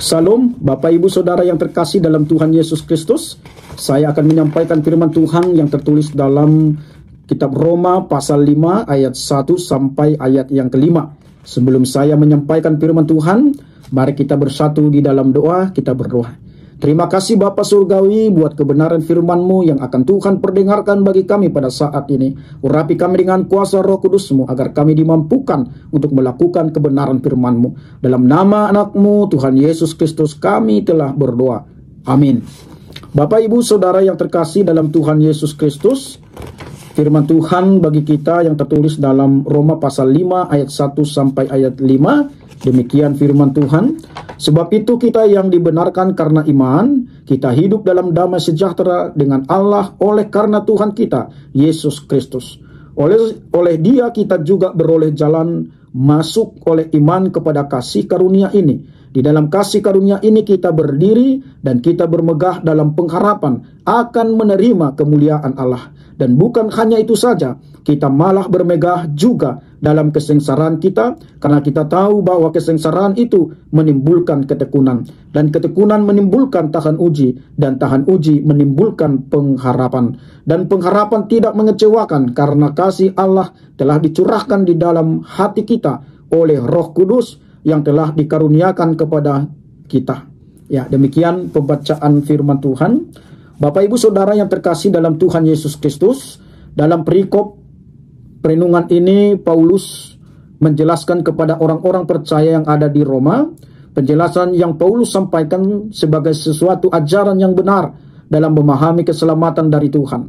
Salam, Bapak Ibu Saudara yang terkasih dalam Tuhan Yesus Kristus. Saya akan menyampaikan firman Tuhan yang tertulis dalam kitab Roma pasal 5 ayat 1 sampai ayat yang kelima. Sebelum saya menyampaikan firman Tuhan, mari kita bersatu di dalam doa, kita berdoa. Terima kasih Bapa Surgawi buat kebenaran firman-Mu yang akan Tuhan perdengarkan bagi kami pada saat ini. Urapi kami dengan kuasa Roh Kudus-Mu agar kami dimampukan untuk melakukan kebenaran firman-Mu. Dalam nama anak-Mu Tuhan Yesus Kristus kami telah berdoa. Amin. Bapak Ibu Saudara yang terkasih dalam Tuhan Yesus Kristus, firman Tuhan bagi kita yang tertulis dalam Roma pasal 5 ayat 1 sampai ayat 5. Demikian firman Tuhan. Sebab itu kita yang dibenarkan karena iman, kita hidup dalam damai sejahtera dengan Allah oleh karena Tuhan kita, Yesus Kristus. Oleh Dia kita juga beroleh jalan masuk oleh iman kepada kasih karunia ini. Di dalam kasih karunia ini kita berdiri dan kita bermegah dalam pengharapan akan menerima kemuliaan Allah. Dan bukan hanya itu saja, kita malah bermegah juga dalam kesengsaraan kita, karena kita tahu bahwa kesengsaraan itu menimbulkan ketekunan, dan ketekunan menimbulkan tahan uji, dan tahan uji menimbulkan pengharapan. Dan pengharapan tidak mengecewakan, karena kasih Allah telah dicurahkan di dalam hati kita oleh Roh Kudus yang telah dikaruniakan kepada kita. Ya, demikian pembacaan firman Tuhan. Bapak Ibu Saudara yang terkasih dalam Tuhan Yesus Kristus, dalam perikop perenungan ini Paulus menjelaskan kepada orang-orang percaya yang ada di Roma, penjelasan yang Paulus sampaikan sebagai sesuatu ajaran yang benar dalam memahami keselamatan dari Tuhan.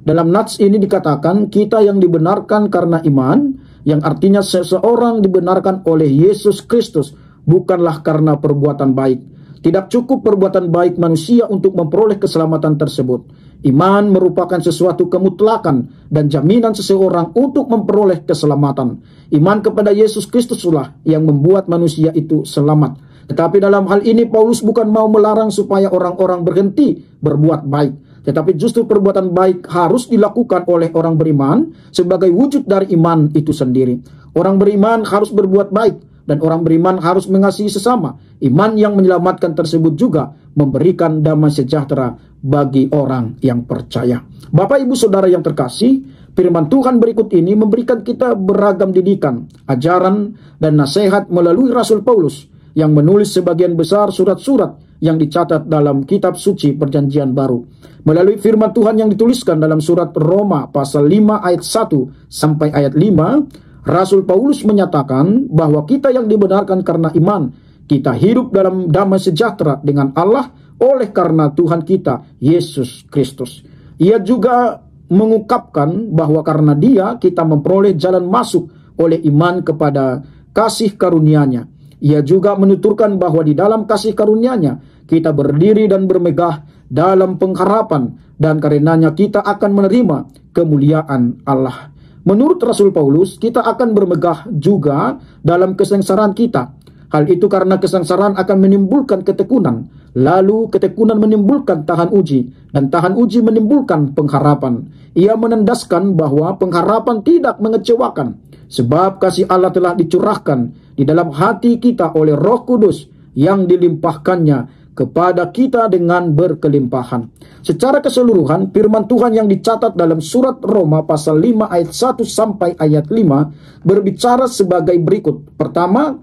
Dalam nats ini dikatakan kita yang dibenarkan karena iman, yang artinya seseorang dibenarkan oleh Yesus Kristus bukanlah karena perbuatan baik. Tidak cukup perbuatan baik manusia untuk memperoleh keselamatan tersebut. Iman merupakan sesuatu kemutlakan dan jaminan seseorang untuk memperoleh keselamatan. Iman kepada Yesus Kristuslah yang membuat manusia itu selamat. Tetapi dalam hal ini Paulus bukan mau melarang supaya orang-orang berhenti berbuat baik. Tetapi justru perbuatan baik harus dilakukan oleh orang beriman sebagai wujud dari iman itu sendiri. Orang beriman harus berbuat baik. Dan orang beriman harus mengasihi sesama. Iman yang menyelamatkan tersebut juga memberikan damai sejahtera bagi orang yang percaya. Bapak Ibu Saudara yang terkasih, firman Tuhan berikut ini memberikan kita beragam didikan, ajaran, dan nasihat melalui Rasul Paulus yang menulis sebagian besar surat-surat yang dicatat dalam kitab suci Perjanjian Baru. Melalui firman Tuhan yang dituliskan dalam surat Roma pasal 5 ayat 1 sampai ayat 5, Rasul Paulus menyatakan bahwa kita yang dibenarkan karena iman, kita hidup dalam damai sejahtera dengan Allah oleh karena Tuhan kita, Yesus Kristus. Ia juga mengungkapkan bahwa karena Dia kita memperoleh jalan masuk oleh iman kepada kasih karunia-Nya. Ia juga menuturkan bahwa di dalam kasih karunia-Nya kita berdiri dan bermegah dalam pengharapan, dan karenanya kita akan menerima kemuliaan Allah. Menurut Rasul Paulus, kita akan bermegah juga dalam kesengsaraan kita. Hal itu karena kesengsaraan akan menimbulkan ketekunan, lalu ketekunan menimbulkan tahan uji, dan tahan uji menimbulkan pengharapan. Ia menandaskan bahwa pengharapan tidak mengecewakan, sebab kasih Allah telah dicurahkan di dalam hati kita oleh Roh Kudus yang dilimpahkannya kepada kita dengan berkelimpahan. Secara keseluruhan, firman Tuhan yang dicatat dalam surat Roma pasal 5 ayat 1 sampai ayat 5 berbicara sebagai berikut. Pertama,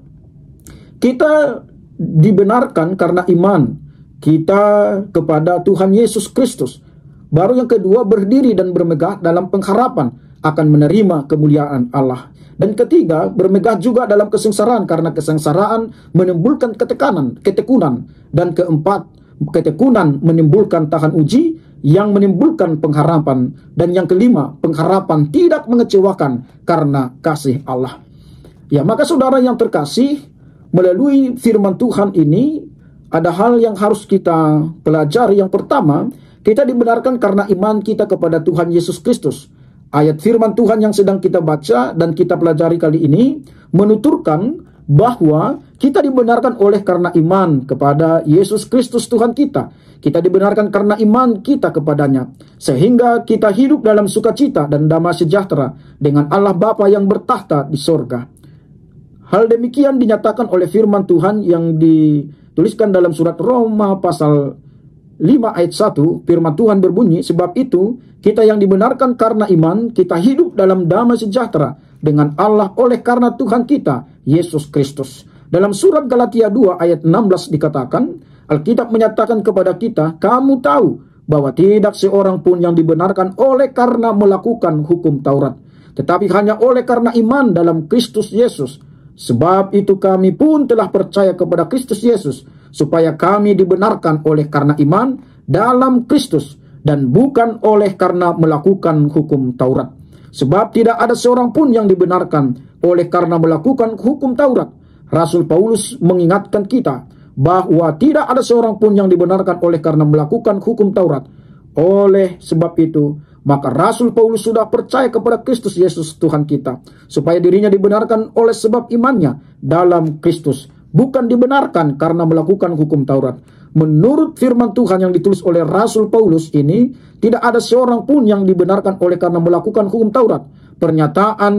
kita dibenarkan karena iman kita kepada Tuhan Yesus Kristus. Baru yang kedua, berdiri dan bermegah dalam pengharapan akan menerima kemuliaan Allah. Dan ketiga, bermegah juga dalam kesengsaraan karena kesengsaraan menimbulkan ketekunan. Dan keempat, ketekunan menimbulkan tahan uji yang menimbulkan pengharapan. Dan yang kelima, pengharapan tidak mengecewakan karena kasih Allah. Ya, maka saudara yang terkasih, melalui firman Tuhan ini ada hal yang harus kita pelajari. Yang pertama, kita dibenarkan karena iman kita kepada Tuhan Yesus Kristus. Ayat firman Tuhan yang sedang kita baca dan kita pelajari kali ini menuturkan bahwa kita dibenarkan oleh karena iman kepada Yesus Kristus Tuhan kita. Kita dibenarkan karena iman kita kepadanya, sehingga kita hidup dalam sukacita dan damai sejahtera dengan Allah Bapa yang bertahta di sorga. Hal demikian dinyatakan oleh firman Tuhan yang tuliskan dalam surat Roma pasal 5 ayat 1, firman Tuhan berbunyi, sebab itu kita yang dibenarkan karena iman, kita hidup dalam damai sejahtera dengan Allah oleh karena Tuhan kita, Yesus Kristus. Dalam surat Galatia 2 ayat 16 dikatakan, Alkitab menyatakan kepada kita, kamu tahu bahwa tidak seorang pun yang dibenarkan oleh karena melakukan hukum Taurat, tetapi hanya oleh karena iman dalam Kristus Yesus. Sebab itu kami pun telah percaya kepada Kristus Yesus, supaya kami dibenarkan oleh karena iman dalam Kristus, dan bukan oleh karena melakukan hukum Taurat. Sebab tidak ada seorang pun yang dibenarkan oleh karena melakukan hukum Taurat. Rasul Paulus mengingatkan kita bahwa tidak ada seorang pun yang dibenarkan oleh karena melakukan hukum Taurat. Oleh sebab itu, maka Rasul Paulus sudah percaya kepada Kristus Yesus Tuhan kita, supaya dirinya dibenarkan oleh sebab imannya dalam Kristus, bukan dibenarkan karena melakukan hukum Taurat. Menurut firman Tuhan yang ditulis oleh Rasul Paulus ini, tidak ada seorang pun yang dibenarkan oleh karena melakukan hukum Taurat. Pernyataan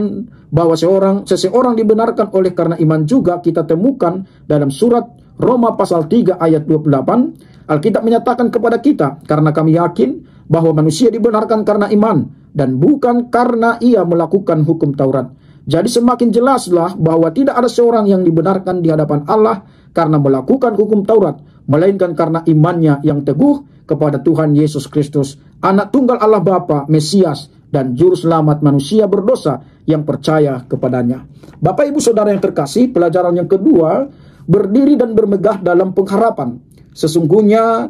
bahwa seseorang dibenarkan oleh karena iman juga kita temukan dalam surat Roma pasal 3 ayat 28. Alkitab menyatakan kepada kita, karena kami yakin bahwa manusia dibenarkan karena iman dan bukan karena ia melakukan hukum Taurat. Jadi semakin jelaslah bahwa tidak ada seorang yang dibenarkan di hadapan Allah karena melakukan hukum Taurat, melainkan karena imannya yang teguh kepada Tuhan Yesus Kristus, Anak Tunggal Allah Bapa, Mesias, dan Juru Selamat manusia berdosa yang percaya kepadanya. Bapak Ibu Saudara yang terkasih, pelajaran yang kedua, berdiri dan bermegah dalam pengharapan. Sesungguhnya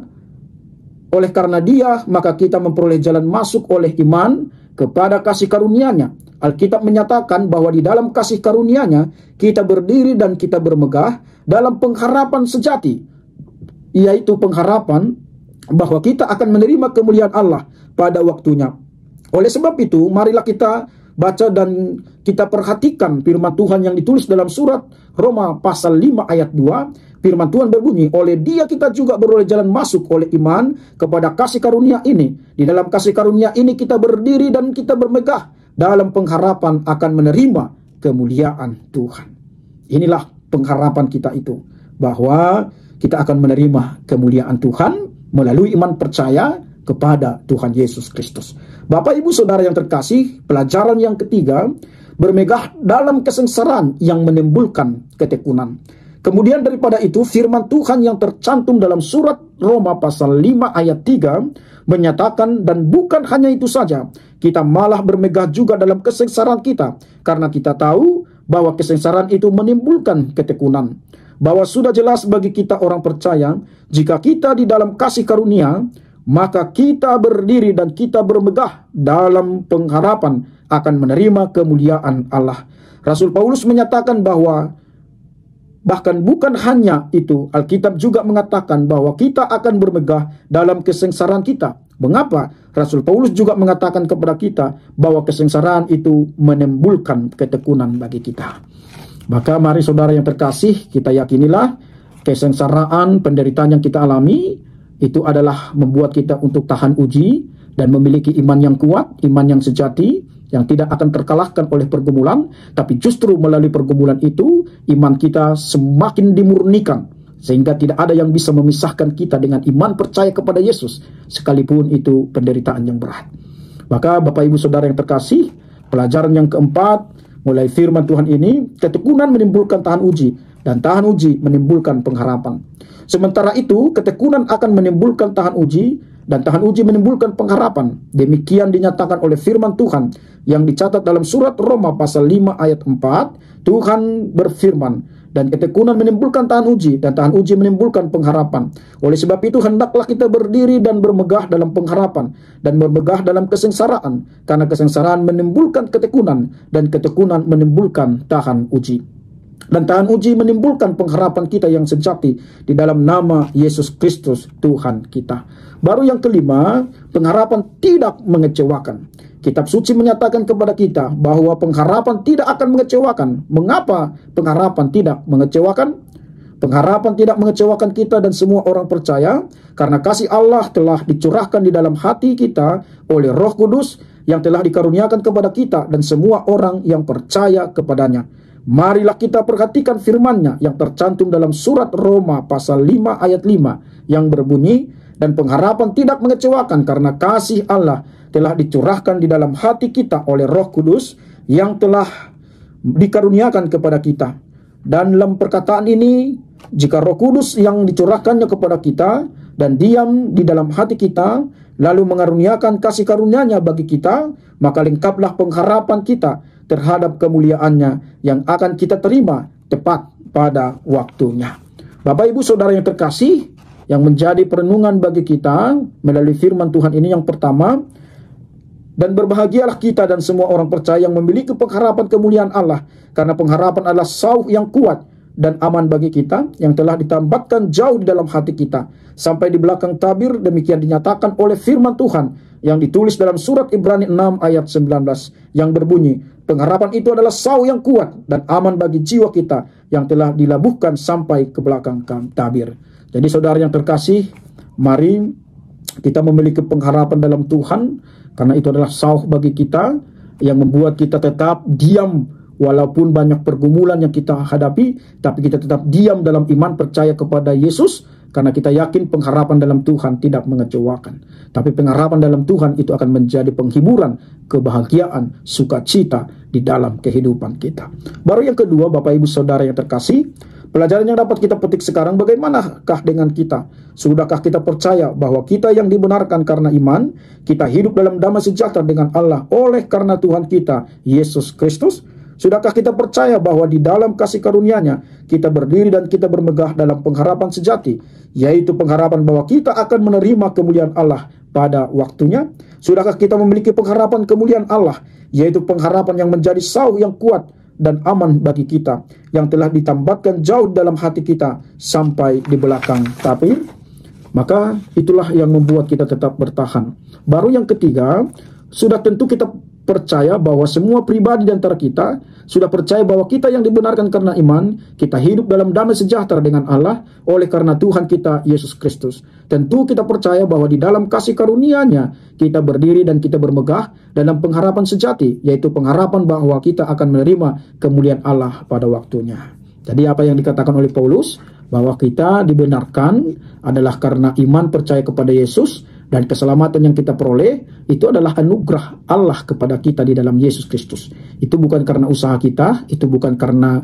oleh karena Dia, maka kita memperoleh jalan masuk oleh iman kepada kasih karunia-Nya. Alkitab menyatakan bahwa di dalam kasih karunia-Nya kita berdiri dan kita bermegah dalam pengharapan sejati, yaitu pengharapan bahwa kita akan menerima kemuliaan Allah pada waktunya. Oleh sebab itu, marilah kita baca dan kita perhatikan firman Tuhan yang ditulis dalam surat Roma pasal 5 ayat 2. Firman Tuhan berbunyi, oleh Dia kita juga beroleh jalan masuk oleh iman kepada kasih karunia ini. Di dalam kasih karunia ini kita berdiri dan kita bermegah dalam pengharapan akan menerima kemuliaan Tuhan. Inilah pengharapan kita itu, bahwa kita akan menerima kemuliaan Tuhan melalui iman percaya kepada Tuhan Yesus Kristus. Bapak Ibu Saudara yang terkasih, pelajaran yang ketiga, bermegah dalam kesengsaraan yang menimbulkan ketekunan. Kemudian daripada itu, firman Tuhan yang tercantum dalam surat Roma pasal 5 ayat 3 menyatakan, dan bukan hanya itu saja, kita malah bermegah juga dalam kesengsaraan kita, karena kita tahu bahwa kesengsaraan itu menimbulkan ketekunan. Bahwa sudah jelas bagi kita orang percaya, jika kita di dalam kasih karunia, maka kita berdiri dan kita bermegah dalam pengharapan akan menerima kemuliaan Allah. Rasul Paulus menyatakan bahwa bahkan bukan hanya itu, Alkitab juga mengatakan bahwa kita akan bermegah dalam kesengsaraan kita. Mengapa? Rasul Paulus juga mengatakan kepada kita bahwa kesengsaraan itu menimbulkan ketekunan bagi kita. Maka mari saudara yang terkasih, kita yakinilah kesengsaraan, penderitaan yang kita alami itu adalah membuat kita untuk tahan uji dan memiliki iman yang kuat, iman yang sejati, yang tidak akan terkalahkan oleh pergumulan, tapi justru melalui pergumulan itu, iman kita semakin dimurnikan, sehingga tidak ada yang bisa memisahkan kita dengan iman percaya kepada Yesus, sekalipun itu penderitaan yang berat. Maka Bapak Ibu Saudara yang terkasih, pelajaran yang keempat, mulai firman Tuhan ini, ketekunan menimbulkan tahan uji, dan tahan uji menimbulkan pengharapan. Sementara itu, ketekunan akan menimbulkan tahan uji, dan tahan uji menimbulkan pengharapan. Demikian dinyatakan oleh firman Tuhan yang dicatat dalam surat Roma pasal 5 ayat 4. Tuhan berfirman, dan ketekunan menimbulkan tahan uji, dan tahan uji menimbulkan pengharapan. Oleh sebab itu, hendaklah kita berdiri dan bermegah dalam pengharapan, dan bermegah dalam kesengsaraan, karena kesengsaraan menimbulkan ketekunan, dan ketekunan menimbulkan tahan uji. Dan tahan uji menimbulkan pengharapan kita yang sejati di dalam nama Yesus Kristus Tuhan kita. Baru yang kelima, pengharapan tidak mengecewakan. Kitab suci menyatakan kepada kita bahwa pengharapan tidak akan mengecewakan. Mengapa pengharapan tidak mengecewakan? Pengharapan tidak mengecewakan kita dan semua orang percaya, karena kasih Allah telah dicurahkan di dalam hati kita oleh Roh Kudus yang telah dikaruniakan kepada kita dan semua orang yang percaya kepadanya. Marilah kita perhatikan firman-Nya yang tercantum dalam surat Roma pasal 5 ayat 5 yang berbunyi, dan pengharapan tidak mengecewakan karena kasih Allah telah dicurahkan di dalam hati kita oleh Roh Kudus yang telah dikaruniakan kepada kita. Dan dalam perkataan ini, jika Roh Kudus yang dicurahkannya kepada kita dan diam di dalam hati kita, lalu mengaruniakan kasih karunia-Nya bagi kita, maka lengkaplah pengharapan kita terhadap kemuliaan-Nya yang akan kita terima tepat pada waktunya. Bapak Ibu Saudara yang terkasih, yang menjadi perenungan bagi kita melalui firman Tuhan ini yang pertama, dan berbahagialah kita dan semua orang percaya yang memiliki pengharapan kemuliaan Allah, karena pengharapan adalah sauh yang kuat dan aman bagi kita, yang telah ditambatkan jauh di dalam hati kita sampai di belakang tabir. Demikian dinyatakan oleh firman Tuhan yang ditulis dalam surat Ibrani 6 ayat 19 yang berbunyi, pengharapan itu adalah sauh yang kuat dan aman bagi jiwa kita yang telah dilabuhkan sampai ke belakang tabir. Jadi saudara yang terkasih, mari kita memiliki pengharapan dalam Tuhan, karena itu adalah sauh bagi kita yang membuat kita tetap diam walaupun banyak pergumulan yang kita hadapi, tapi kita tetap diam dalam iman percaya kepada Yesus, karena kita yakin pengharapan dalam Tuhan tidak mengecewakan. Tapi pengharapan dalam Tuhan itu akan menjadi penghiburan, kebahagiaan, sukacita di dalam kehidupan kita. Baru yang kedua, Bapak Ibu Saudara yang terkasih, pelajaran yang dapat kita petik sekarang, bagaimanakah dengan kita? Sudahkah kita percaya bahwa kita yang dibenarkan karena iman, kita hidup dalam damai sejahtera dengan Allah oleh karena Tuhan kita, Yesus Kristus? Sudahkah kita percaya bahwa di dalam kasih karunia-Nya kita berdiri dan kita bermegah dalam pengharapan sejati, yaitu pengharapan bahwa kita akan menerima kemuliaan Allah pada waktunya? Sudahkah kita memiliki pengharapan kemuliaan Allah, yaitu pengharapan yang menjadi sauh yang kuat dan aman bagi kita, yang telah ditambatkan jauh dalam hati kita sampai di belakang tabir? Maka itulah yang membuat kita tetap bertahan. Baru yang ketiga, sudah tentu kita percaya bahwa semua pribadi di antara kita sudah percaya bahwa kita yang dibenarkan karena iman, kita hidup dalam damai sejahtera dengan Allah oleh karena Tuhan kita Yesus Kristus. Tentu kita percaya bahwa di dalam kasih karunia-Nya kita berdiri dan kita bermegah dalam pengharapan sejati, yaitu pengharapan bahwa kita akan menerima kemuliaan Allah pada waktunya. Jadi apa yang dikatakan oleh Paulus, bahwa kita dibenarkan adalah karena iman percaya kepada Yesus, dan keselamatan yang kita peroleh itu adalah anugerah Allah kepada kita di dalam Yesus Kristus. Itu bukan karena usaha kita, itu bukan karena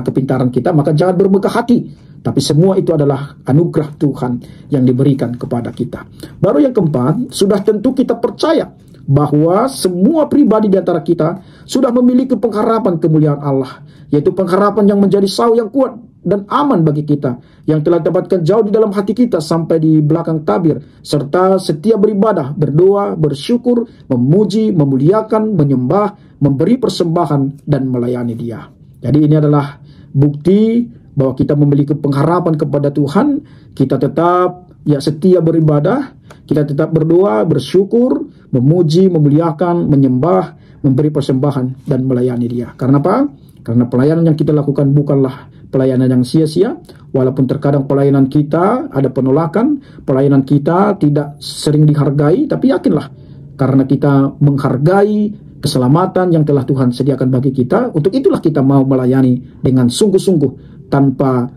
kepintaran kita, maka jangan bermegah hati. Tapi semua itu adalah anugerah Tuhan yang diberikan kepada kita. Baru yang keempat, sudah tentu kita percaya bahwa semua pribadi di antara kita sudah memiliki pengharapan kemuliaan Allah, yaitu pengharapan yang menjadi sauh yang kuat dan aman bagi kita, yang telah ditempatkan jauh di dalam hati kita sampai di belakang tabir, serta setiap beribadah, berdoa, bersyukur, memuji, memuliakan, menyembah, memberi persembahan, dan melayani Dia. Jadi ini adalah bukti bahwa kita memiliki pengharapan kepada Tuhan. Kita tetap setia beribadah, kita tetap berdoa, bersyukur, memuji, memuliakan, menyembah, memberi persembahan, dan melayani Dia. Karena apa? Karena pelayanan yang kita lakukan bukanlah pelayanan yang sia-sia, walaupun terkadang pelayanan kita ada penolakan, pelayanan kita tidak sering dihargai, tapi yakinlah, karena kita menghargai keselamatan yang telah Tuhan sediakan bagi kita, untuk itulah kita mau melayani dengan sungguh-sungguh, tanpa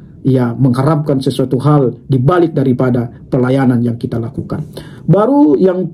mengharapkan sesuatu hal di balik daripada pelayanan yang kita lakukan. Baru yang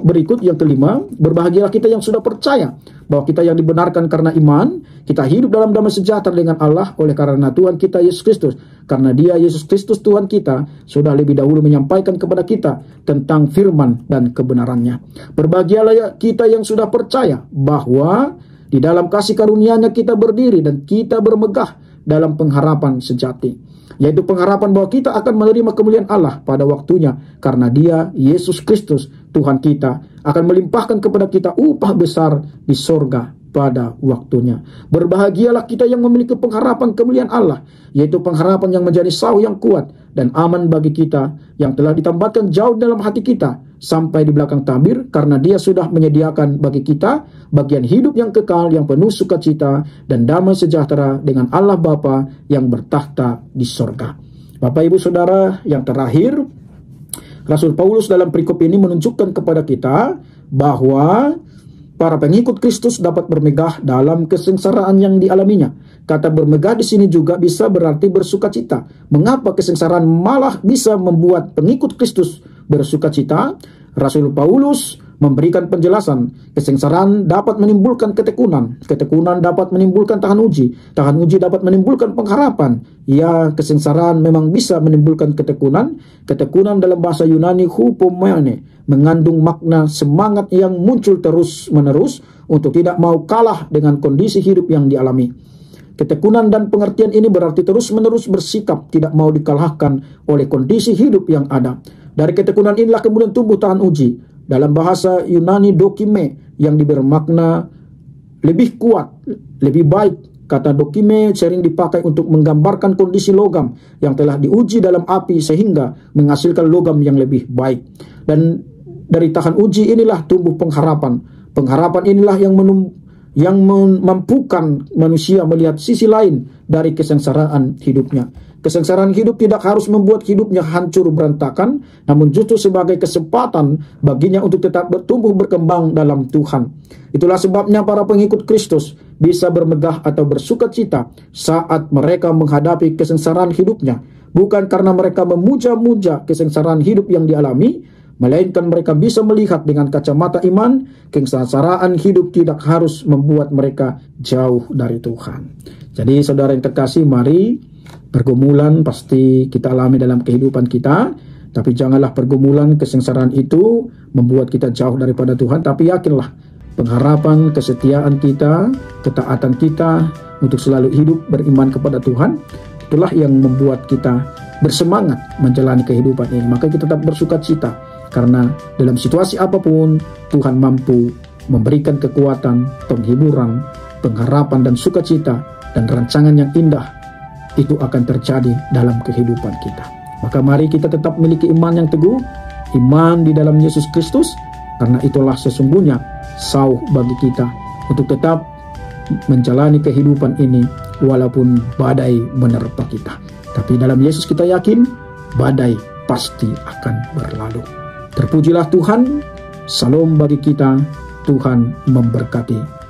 berikut, yang kelima, berbahagialah kita yang sudah percaya bahwa kita yang dibenarkan karena iman, kita hidup dalam damai sejahtera dengan Allah oleh karena Tuhan kita Yesus Kristus. Karena Dia, Yesus Kristus Tuhan kita, sudah lebih dahulu menyampaikan kepada kita tentang firman dan kebenarannya. Berbahagialah kita yang sudah percaya bahwa di dalam kasih karunia-Nya kita berdiri dan kita bermegah dalam pengharapan sejati, yaitu pengharapan bahwa kita akan menerima kemuliaan Allah pada waktunya, karena Dia, Yesus Kristus Tuhan kita, akan melimpahkan kepada kita upah besar di sorga pada waktunya. Berbahagialah kita yang memiliki pengharapan kemuliaan Allah, yaitu pengharapan yang menjadi sauh yang kuat dan aman bagi kita, yang telah ditambahkan jauh dalam hati kita sampai di belakang tabir, karena Dia sudah menyediakan bagi kita bagian hidup yang kekal, yang penuh sukacita dan damai sejahtera dengan Allah Bapa yang bertahta di sorga. Bapak Ibu Saudara yang terakhir, Rasul Paulus dalam perikop ini menunjukkan kepada kita bahwa para pengikut Kristus dapat bermegah dalam kesengsaraan yang dialaminya. Kata bermegah di sini juga bisa berarti bersukacita. Mengapa kesengsaraan malah bisa membuat pengikut Kristus bersukacita? Rasul Paulus memberikan penjelasan. Kesengsaraan dapat menimbulkan ketekunan. Ketekunan dapat menimbulkan tahan uji. Tahan uji dapat menimbulkan pengharapan. Ya, kesengsaraan memang bisa menimbulkan ketekunan. Ketekunan dalam bahasa Yunani hupomene mengandung makna semangat yang muncul terus-menerus untuk tidak mau kalah dengan kondisi hidup yang dialami. Ketekunan dan pengertian ini berarti terus-menerus bersikap tidak mau dikalahkan oleh kondisi hidup yang ada. Dari ketekunan inilah kemudian tumbuh tahan uji. Dalam bahasa Yunani dokime yang bermakna lebih kuat, lebih baik. Kata dokime sering dipakai untuk menggambarkan kondisi logam yang telah diuji dalam api sehingga menghasilkan logam yang lebih baik. Dan dari tahan uji inilah tumbuh pengharapan. Pengharapan inilah yang memampukan manusia melihat sisi lain dari kesengsaraan hidupnya. Kesengsaraan hidup tidak harus membuat hidupnya hancur berantakan, namun justru sebagai kesempatan baginya untuk tetap bertumbuh berkembang dalam Tuhan. Itulah sebabnya para pengikut Kristus bisa bermegah atau bersukacita saat mereka menghadapi kesengsaraan hidupnya, bukan karena mereka memuja-muja kesengsaraan hidup yang dialami, melainkan mereka bisa melihat dengan kacamata iman. Kesengsaraan hidup tidak harus membuat mereka jauh dari Tuhan. Jadi saudara yang terkasih, mari pergumulan pasti kita alami dalam kehidupan kita, tapi janganlah pergumulan kesengsaraan itu membuat kita jauh daripada Tuhan, tapi yakinlah pengharapan, kesetiaan kita, ketaatan kita untuk selalu hidup beriman kepada Tuhan, itulah yang membuat kita bersemangat menjalani kehidupan ini. Maka kita tetap bersukacita, karena dalam situasi apapun Tuhan mampu memberikan kekuatan, penghiburan, pengharapan dan sukacita, dan rancangan yang indah itu akan terjadi dalam kehidupan kita. Maka mari kita tetap memiliki iman yang teguh, iman di dalam Yesus Kristus, karena itulah sesungguhnya sauh bagi kita untuk tetap menjalani kehidupan ini walaupun badai menerpa kita. Tapi dalam Yesus kita yakin badai pasti akan berlalu. Terpujilah Tuhan, salam bagi kita, Tuhan memberkati.